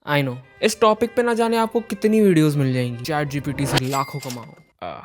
I know इस topic पे ना जाने आपको कितनी वीडियोस मिल जाएंगी, चैट जीपीटी से लाखों कमाओ।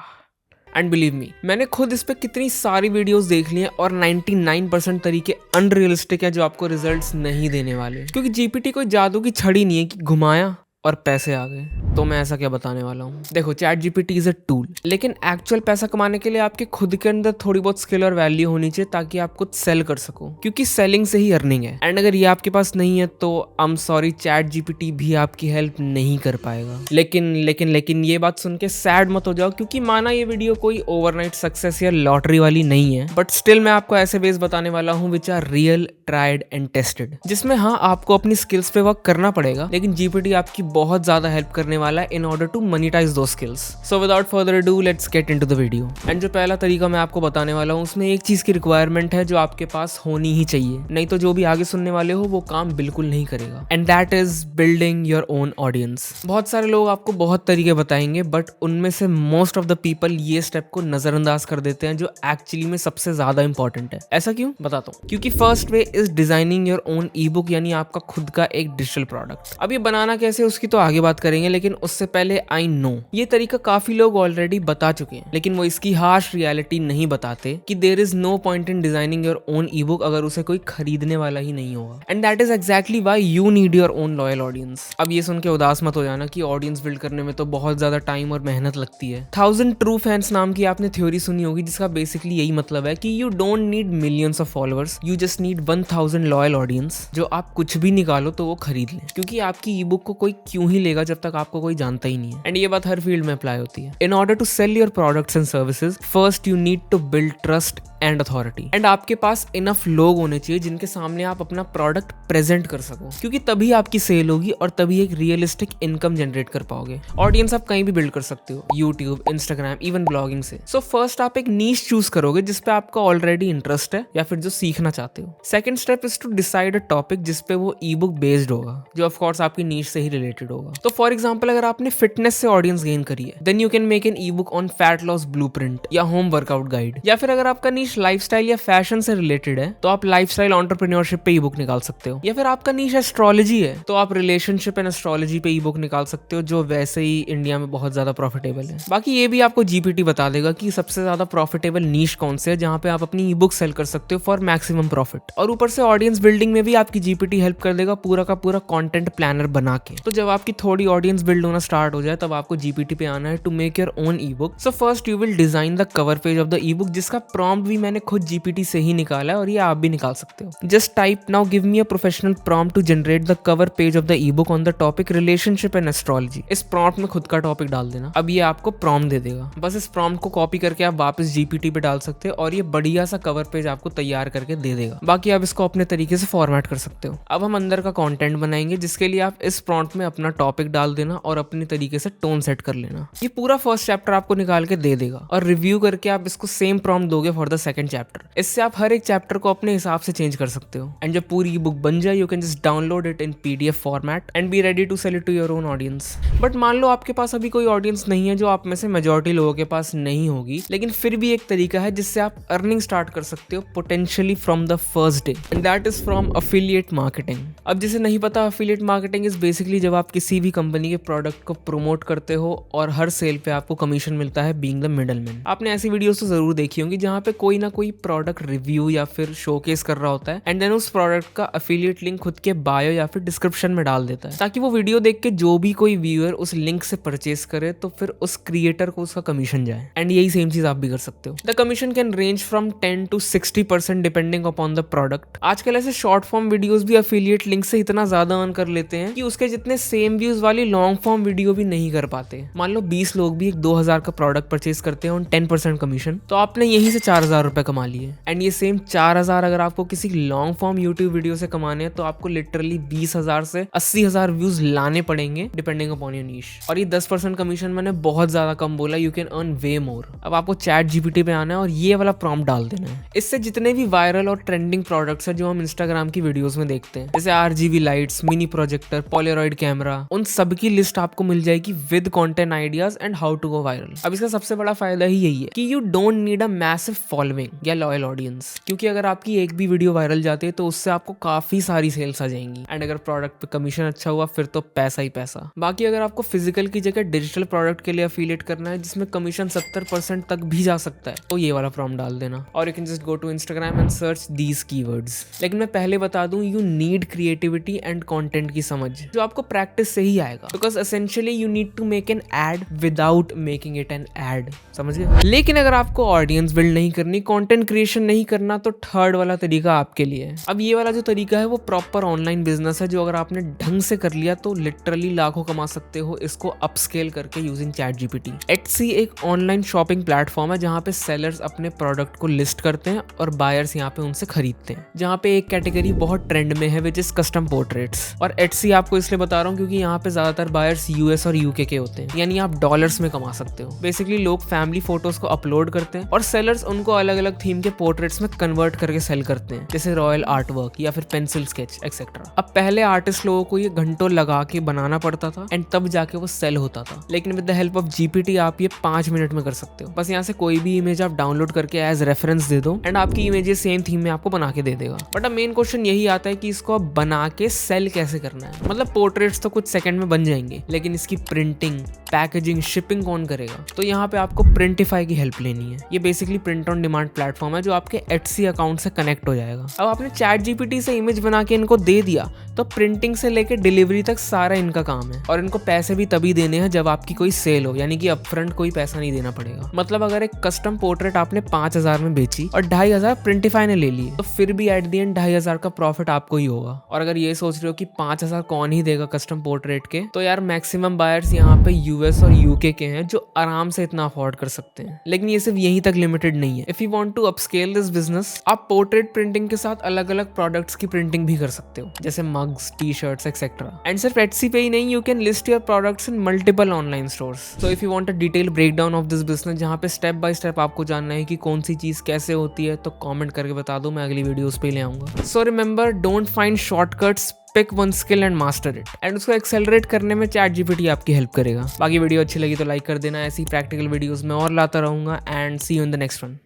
एंड बिलीव मी, मैंने खुद इस पे कितनी सारी वीडियोस देख ली हैं और 99% तरीके अनरियलिस्टिक है जो आपको रिजल्ट्स नहीं देने वाले, क्योंकि जीपीटी कोई जादू की छड़ी नहीं है कि घुमाया और पैसे आ गए। तो मैं ऐसा क्या बताने वाला हूँ। देखो, chat GPT is a tool, लेकिन एक्चुअल पैसा कमाने के लिए आपके खुद के अंदर थोड़ी बहुत स्किल और वैल्यू होनी चाहिए ताकि आप कुछ सेल कर सको, क्योंकि सेलिंग से ही अर्निंग है। एंड अगर ये आपके पास नहीं है तो I am sorry, chat GPT भी आपकी हेल्प नहीं कर पाएगा। लेकिन ये बात सुन के सैड मत हो जाओ, क्योंकि माना ये वीडियो कोई ओवरनाइट सक्सेस या लॉटरी वाली नहीं है, बट स्टिल मैं आपको ऐसे वेज बताने वाला हूँ which are real, tried and tested, जिसमें हाँ आपको अपनी स्किल्स पे वर्क करना पड़ेगा, लेकिन जीपीटी आपकी बहुत ज्यादा हेल्प करने वाला है इन ऑर्डर टू मोनेटाइज दो skills. So without further ado let's get into the video. And जो पहला तरीका मैं आपको बताने वाला हूँ उसमें एक चीज की रिक्वायरमेंट है जो आपके पास होनी ही चाहिए, नहीं तो जो भी आगे सुनने वाले हो वो काम बिल्कुल नहीं करेगा। And that is building your own audience. बहुत सारे लोग आपको बहुत तरीके बताएंगे, बट उनमें से मोस्ट ऑफ द पीपल ये स्टेप को नजरअंदाज कर देते हैं, जो एक्चुअली में सबसे ज्यादा इंपॉर्टेंट है। ऐसा क्यों बताता हूँ, क्योंकि first way is designing your own E book, यानी आपका खुद का एक डिजिटल प्रोडक्ट। अब ये बनाना कैसे उसकी तो आगे बात करेंगे, लेकिन उससे पहले आई नो ये तरीका काफी लोग ऑलरेडी बता चुके हैं, लेकिन वो इसकी हार्श रियलिटी नहीं बताते कि there is no point in designing your own ebook अगर उसे कोई खरीदने वाला ही नहीं होगा। And that is exactly why you need your own loyal audience. अब ये सुन के उदास मत हो जाना कि ऑडियंस बिल्ड करने में तो बहुत ज्यादा टाइम और मेहनत लगती है। 1000 ट्रू फैंस नाम की आपने थ्योरी सुनी होगी, जिसका बेसिकली यही मतलब है कि you don't need millions of followers, you just need 1000 loyal audience, जो आप कुछ भी निकालो तो वो खरीद लें, क्योंकि आपकी ई बुक को कोई क्यों ही लेगा जब तक आपको कोई जानता ही नहीं है। एंड ये बात हर फील्ड में अप्लाई होती है। In order to sell your products and services, first you need to build trust and authority. And आपके पास इनफ लोग होने चाहिए जिनके सामने आप अपना प्रोडक्ट प्रेजेंट कर सको, क्योंकि तभी आपकी सेल होगी और तभी एक रियलिस्टिक इनकम जनरेट कर पाओगे। ऑडियंस आप कहीं भी बिल्ड कर सकते हो, यूट्यूब, इंस्टाग्राम, इवन ब्लॉगिंग से। सो फर्स्ट आप एक नीश चूज करोगे जिसपे आपका ऑलरेडी इंटरेस्ट है या फिर जो सीखना चाहते हो। Second step is to decide a topic जिसपे वो ई बुक बेस्ड होगा, जो ऑफ कोर्स आपकी नीश से ही रिलेटेड होगा। तो फॉर एग्जांपल, अगर आपने फिटनेस से ऑडियंस गेन करी है, then you can make an ebook on fat loss blueprint या होम वर्कआउट गाइड। या फिर अगर आपका नीश लाइफस्टाइल या फैशन से रिलेटेड है तो आप लाइफस्टाइल एंटरप्रेन्योरशिप पे ई बुक निकाल सकते हो। या फिर आपका नीश एस्ट्रोलॉजी है तो आप रिलेशनशिप एंड एस्ट्रोलॉजी पे ई बुक निकाल सकते हो, जो वैसे ही इंडिया में बहुत ज्यादा प्रॉफिटेबल है। बाकी ये भी आपको जीपीटी बता देगा कि सबसे ज्यादा प्रॉफिटेबल नीश कौन से है जहां पे आप अपनी ई बुक सेल कर सकते हो फॉर मैक्सिमम प्रॉफिट। और ऊपर से ऑडियंस बिल्डिंग में भी आपकी जीपीटी हेल्प कर देगा पूरा का पूरा कंटेंट प्लानर बना के। तो जब आपकी थोड़ी ऑडियंस बिल्ड होना स्टार्ट हो जाए तब आपको जीपीटी पे आना है to make your own ebook. So first you will design the cover page of the ebook, जिसका प्रॉम्प्ट भी मैंने खुद जीपीटी से ही निकाला है और ये आप भी निकाल सकते हो। Just type now give me a professional prompt to generate the cover page of the ebook on the topic relationship and astrology. इस प्रॉम्प्ट में खुद का टॉपिक डाल देना। अब ये आपको प्रॉम्प्ट दे देगा, बस इस प्रॉम्प्ट को कॉपी करके आप वापस जीपीटी पे डाल सकते हो और ये बढ़िया सा कवर पेज आपको तैयार करके दे देगा। बाकी आप इसको अपने तरीके से फॉर्मेट कर सकते हो। अब हम अंदर का कंटेंट बनाएंगे, जिसके लिए आप इस प्रॉम्प्ट में अपना टॉपिक डाल देना और अपनी तरीके से टोन सेट कर लेना। ये पूरा फर्स्ट चैप्टर आपको निकाल के दे देगा और रिव्यू करके आप इसको सेम प्रॉम्प्ट दोगे फॉर द सेकंड चैप्टर। इससे आप हर एक चैप्टर को अपने हिसाब से चेंज कर सकते हो। एंड जब पूरी बुक बन जाए you can just download it in PDF format and be ready to sell it to your own audience. But मान लो आपके पास अभी कोई ऑडियंस नहीं है, जो आप में से मेजॉरिटी लोगों के पास नहीं होगी, लेकिन फिर भी एक तरीका है जिससे आप अर्निंग स्टार्ट कर सकते हो potentially from the first day, and that is from affiliate marketing. अब जिसे नहीं पता, अफिलिएट मार्केटिंग इज बेसिकली जब आप किसी भी कंपनी के प्रोडक्ट को प्रमोट करते हो और हर सेल पे आपको कमीशन मिलता है बीइंग द मिडलमैन। आपने ऐसी वीडियोस तो जरूर देखी होंगी जहां पे कोई ना कोई प्रोडक्ट रिव्यू या फिर शोकेस कर रहा होता है एंड देन उस प्रोडक्ट का अफिलिएट लिंक खुद के बायो या फिर डिस्क्रिप्शन में डाल देता है, ताकि वो वीडियो देख के जो भी कोई व्यूअर उस लिंक से परचेस करे तो फिर उस क्रिएटर को उसका कमीशन जाए। एंड यही सेम चीज आप भी कर सकते हो। The commission can range from 10 to 60% depending upon the product. आजकल ऐसे शॉर्ट फॉर्म वीडियोस भी अफिलिएट लिंक से इतना ज्यादा अर्न कर लेते हैं कि उसके जितने सेम व्यूज वाली लॉन्ग फॉर्म वीडियो भी नहीं कर पाते। मान लो 20 लोग भी एक 2000 का प्रोडक्ट परचेस करते हैं ऑन 10% कमीशन, तो आपने यहीं से 4000 रुपए कमा लिए। एंड ये सेम 4000 अगर आपको किसी लॉन्ग फॉर्म यूट्यूब वीडियो से कमाने हैं तो आपको लिटरली 20,000 से 80,000 व्यूज लाने पड़ेंगे डिपेंडिंग अपॉन योर नीश। और ये 10% कमीशन मैंने बहुत ज्यादा कम बोला, यू कैन अर्न वे मोर। अब आपको चैट जीपीटी पे आना है और ये वाला प्रॉम्प्ट डाल देना है। इससे जितने भी वायरल और ट्रेंडिंग प्रोडक्ट्स हैं जो हम इंस्टाग्राम की वीडियोस में देखते हैं, जैसे RGB lights, mini projector, Polaroid camera, उन सब की लिस्ट लिस्ट आपको मिल जाएगी with content ideas and how to go viral. अब इसका सबसे बड़ा फायदा ही यही है कि you don't need a massive following या लॉयल ऑडियंस, क्योंकि अगर आपकी एक भी वीडियो वायरल जाती है तो उससे आपको काफी सारी सेल्स आ जाएंगी एंड अगर प्रोडक्ट पे कमीशन अच्छा हुआ फिर तो पैसा ही पैसा। बाकी अगर आपको फिजिकल की जगह डिजिटल प्रोडक्ट के लिए अफिलिएट करना है जिसमें कमीशन 70% तक भी जा सकता है तो ये वाला प्रॉम्प्ट डाल देना और you can just go to Instagram and search these keywords. लेकिन मैं पहले बता दूं, you need creativity and content की समझ जो आपको प्रैक्टिस से ही आएगा, because essentially you need to make an ad without making it an ad, समझ गए। लेकिन अगर आपको ऑडियंस बिल्ड नहीं करनी, कंटेंट क्रिएशन नहीं करना, तो थर्ड वाला तरीका आपके लिए है। अब ये वाला जो तरीका है वो प्रॉपर ऑनलाइन बिजनेस है जो अगर आपने ढंग से कर लिया तो लिटरली लाखों कमा सकते हो इसको अपस्केल करके यूजिंग ChatGPT। Etsy एक ऑनलाइन शॉपिंग प्लेटफॉर्म है जहाँ पे सेलर्स अपने प्रोडक्ट को लिस्ट करते हैं और बायर्स यहाँ पे उनसे खरीदते हैं। जहाँ पे एक कैटेगरी बहुत ट्रेंड में है विच इज कस्टम पोर्ट्रेट्स। और Etsy आपको इसलिए बता रहा हूँ क्योंकि यहाँ पे ज्यादातर बायर्स US और UK के होते हैं, यानी आप डॉलर्स में कमा सकते हो। बेसिकली लोग फैमिली फोटोज को अपलोड करते हैं और सेलर्स उनको अलग अलग थीम के पोर्ट्रेट्स में कन्वर्ट करके सेल करते हैं, जैसे रॉयल आर्ट वर्क या फिर पेंसिल स्केच एक्सेट्रा। अब पहले आर्टिस्ट लोगों को ये घंटों लगा के बनाना पड़ता था एंड तब जाके वो सेल होता था, लेकिन with the help of GPT आप ये 5 मिनट में कर सकते हो। बस यहाँ से कोई भी इमेज आप डाउनलोड करके एज रेफरेंस दे दो एंड आपकी इमेजेस सेम थीम में आपको बना के दे देगा। बट अब मेन क्वेश्चन यही आता है कि इसको अब बना के सेल कैसे करना है। मतलब पोर्ट्रेट्स तो कुछ सेकंड में बन जाएंगे, लेकिन इसकी प्रिंटिंग, पैकेजिंग, शिपिंग कौन करेगा? तो यहाँ पे आपको प्रिंटिफाई की हेल्प लेनी है। ये basically print on demand platform है जो आपके Etsy अकाउंट से कनेक्ट हो जाएगा। अब आपने ChatGPT से इमेज बना के इनको दे दिया तो प्रिंटिंग से लेके डिलीवरी तक सारा इनका काम है और इनको पैसे भी तभी देने हैं जब आपकी कोई सेल हो, यानी कि अपफ्रंट कोई पैसा नहीं देना पड़ेगा। मतलब अगर एक कस्टम पोर्ट्रेट आपने 5,000 में बेची और 2,500 प्रिंटिफाई ने ले लिए तो फिर भी एट द एंड 2,500 का प्रॉफिट आपको ही होगा। और अगर ये सोच रहे हो कि 5,000 कौन ही देगा कस्टम पोर्ट्रेट के, तो यार मैक्सिमम बायर्स यहाँ पे US और UK के हैं जो आराम से इतना अफोर्ड कर सकते हैं। लेकिन ये सिर्फ यहीं तक लिमिटेड नहीं है। If you want to upscale this business, आप पोर्ट्रेट प्रिंटिंग के साथ अलग अलग प्रोडक्ट्स की प्रिंटिंग भी कर सकते हो, जैसे मग्स, टी-शर्ट्स एक्सेट्रा। एंड सिर्फ Etsy पे ही नहीं, you can list your products in multiple online stores. So if you want a detail breakdown of this business जहाँ पे स्टेप बाय स्टेप आपको जानना है कि कौन सी चीज कैसे होती है, तो कमेंट करके बता दो, मैं अगली वीडियोस पे ले आऊंगा। So remember, don't find shortcuts, pick one skill and master it. And उसको एक्सेलरेट करने में ChatGPT आपकी हेल्प करेगा। बाकी वीडियो अच्छी लगी तो लाइक कर देना। ऐसी प्रैक्टिकल वीडियोस में और लाता रहूंगा and see you in the next one.